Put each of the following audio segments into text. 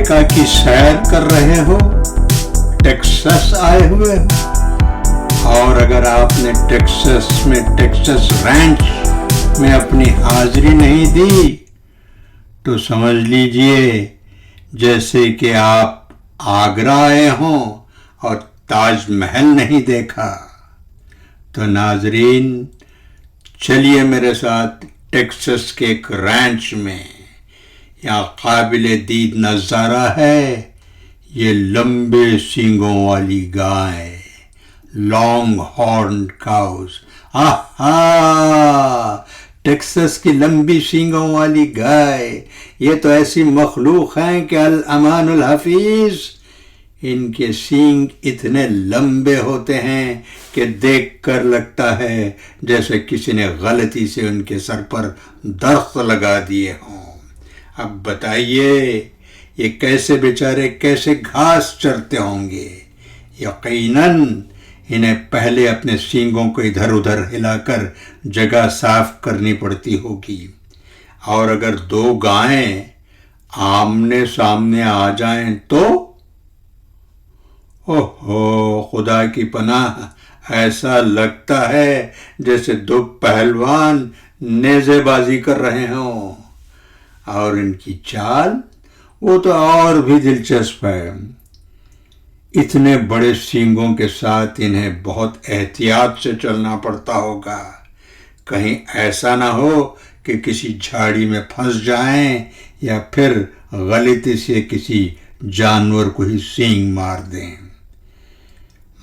امریکہ کی سیر کر رہے ہو، ٹیکساس آئے ہوئے ہو، اور اگر آپ نے ٹیکساس میں ٹیکساس رینچ میں اپنی حاضری نہیں دی تو سمجھ لیجئے جیسے کہ آپ آگرہ آئے ہوں اور تاج محل نہیں دیکھا۔ تو ناظرین، چلیے میرے ساتھ ٹیکساس کے ایک رینچ میں۔ یہاں قابل دید نظارہ ہے یہ لمبے سینگوں والی گائے، لانگ ہارنڈ کاؤز۔ ٹیکساس کی لمبی سینگوں والی گائے، یہ تو ایسی مخلوق ہیں کہ الامان الحفیظ۔ ان کے سینگ اتنے لمبے ہوتے ہیں کہ دیکھ کر لگتا ہے جیسے کسی نے غلطی سے ان کے سر پر درخت لگا دیے ہوں۔ اب بتائیے یہ کیسے بیچارے کیسے گھاس چرتے ہوں گے؟ یقیناً انہیں پہلے اپنے سینگوں کو ادھر ادھر ہلا کر جگہ صاف کرنی پڑتی ہوگی، اور اگر دو گائیں آمنے سامنے آ جائیں تو خدا کی پناہ، ایسا لگتا ہے جیسے دو پہلوان نیزے بازی کر رہے ہوں۔ اور ان کی چال، وہ تو اور بھی دلچسپ ہے۔ اتنے بڑے سینگوں کے ساتھ انہیں بہت احتیاط سے چلنا پڑتا ہوگا، کہیں ایسا نہ ہو کہ کسی جھاڑی میں پھنس جائیں یا پھر غلطی سے کسی جانور کو ہی سینگ مار دیں۔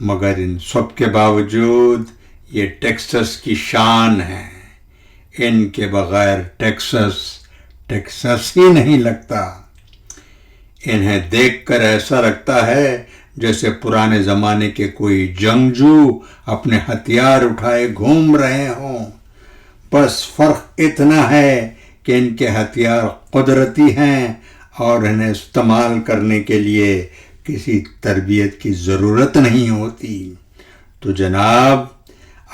مگر ان سب کے باوجود یہ ٹیکساس کی شان ہے۔ ان کے بغیر ٹیکساس ہی نہیں لگتا۔ انہیں دیکھ کر ایسا لگتا ہے جیسے پرانے زمانے کے کوئی جنگجو اپنے ہتھیار اٹھائے گھوم رہے ہوں۔ بس فرق اتنا ہے کہ ان کے ہتھیار قدرتی ہیں اور انہیں استعمال کرنے کے لیے کسی تربیت کی ضرورت نہیں ہوتی۔ تو جناب،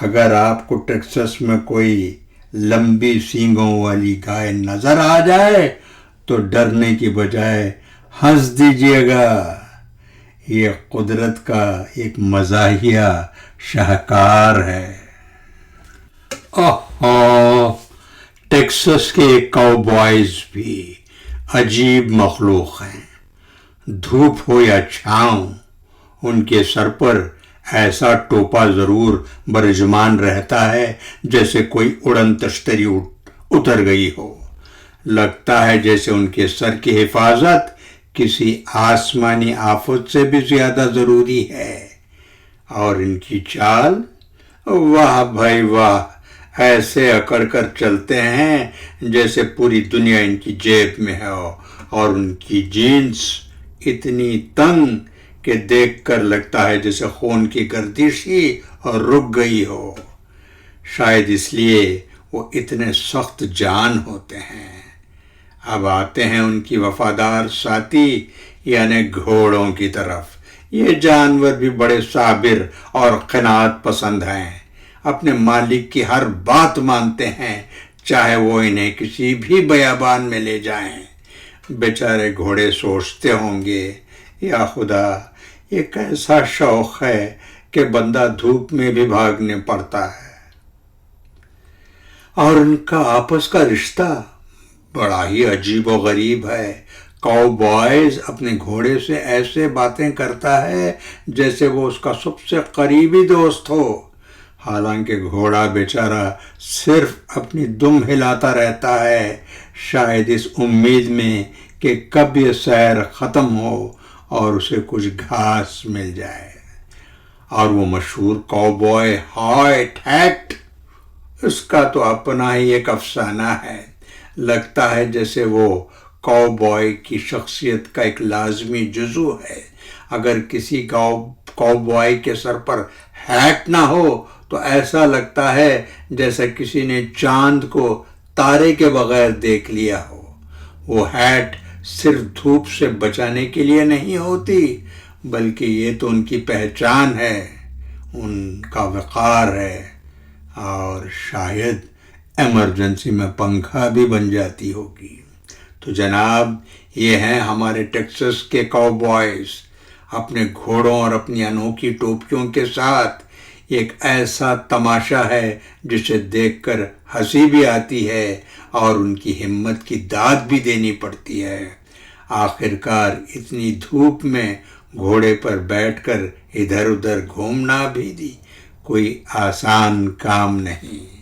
اگر آپ کو ٹیکساس میں کوئی لمبی سینگوں والی گائے نظر آ جائے تو ڈرنے کی بجائے ہنس دیجیے گا۔ یہ قدرت کا ایک مزاحیہ شاہکار ہے۔ ٹیکساس کے کاؤبوائز بھی عجیب مخلوق ہیں۔ دھوپ ہو یا چھاؤں، ان کے سر پر ایسا ٹوپا ضرور برجمان رہتا ہے جیسے کوئی اڑن تشتری اتر گئی ہو۔ لگتا ہے جیسے ان کے سر کی حفاظت کسی آسمانی آفت سے بھی زیادہ ضروری ہے۔ اور ان کی چال، واہ بھائی واہ، ایسے اکڑ کر چلتے ہیں جیسے پوری دنیا ان کی جیب میں ہے، اور ان کی جینس اتنی تنگ کہ دیکھ کر لگتا ہے جیسے خون کی گردش ہی اور رک گئی ہو۔ شاید اس لیے وہ اتنے سخت جان ہوتے ہیں۔ اب آتے ہیں ان کی وفادار ساتھی یعنی گھوڑوں کی طرف۔ یہ جانور بھی بڑے صابر اور قناعت پسند ہیں، اپنے مالک کی ہر بات مانتے ہیں، چاہے وہ انہیں کسی بھی بیابان میں لے جائیں۔ بیچارے گھوڑے سوچتے ہوں گے، یا خدا، یہ کیسا شوق ہے کہ بندہ دھوپ میں بھی بھاگنے پڑتا ہے۔ اور ان کا آپس کا رشتہ بڑا ہی عجیب و غریب ہے۔ کاؤبوائز اپنے گھوڑے سے ایسے باتیں کرتا ہے جیسے وہ اس کا سب سے قریبی دوست ہو، حالانکہ گھوڑا بیچارہ صرف اپنی دم ہلاتا رہتا ہے، شاید اس امید میں کہ کب یہ سیر ختم ہو اور اسے کچھ گھاس مل جائے۔ اور وہ مشہور کاؤبوائے ہائٹ ہیٹ، اس کا تو اپنا ہی ایک افسانہ ہے۔ لگتا ہے جیسے وہ کاؤبوائے کی شخصیت کا ایک لازمی جزو ہے۔ اگر کسی کاؤبوائے کے سر پر ہیٹ نہ ہو تو ایسا لگتا ہے جیسے کسی نے چاند کو تارے کے بغیر دیکھ لیا ہو۔ وہ ہیٹ صرف دھوپ سے بچانے کے لیے نہیں ہوتی، بلکہ یہ تو ان کی پہچان ہے، ان کا وقار ہے، اور شاید ایمرجنسی میں پنکھا بھی بن جاتی ہوگی۔ تو جناب یہ ہیں ہمارے ٹیکساس کے کاؤ بوائز، اپنے گھوڑوں اور اپنی انوکھی ٹوپیوں کے ساتھ۔ ایک ایسا تماشا ہے جسے دیکھ کر ہنسی بھی آتی ہے اور ان کی ہمت کی داد بھی دینی پڑتی ہے۔ آخرکار اتنی دھوپ میں گھوڑے پر بیٹھ کر ادھر ادھر گھومنا بھی کوئی آسان کام نہیں۔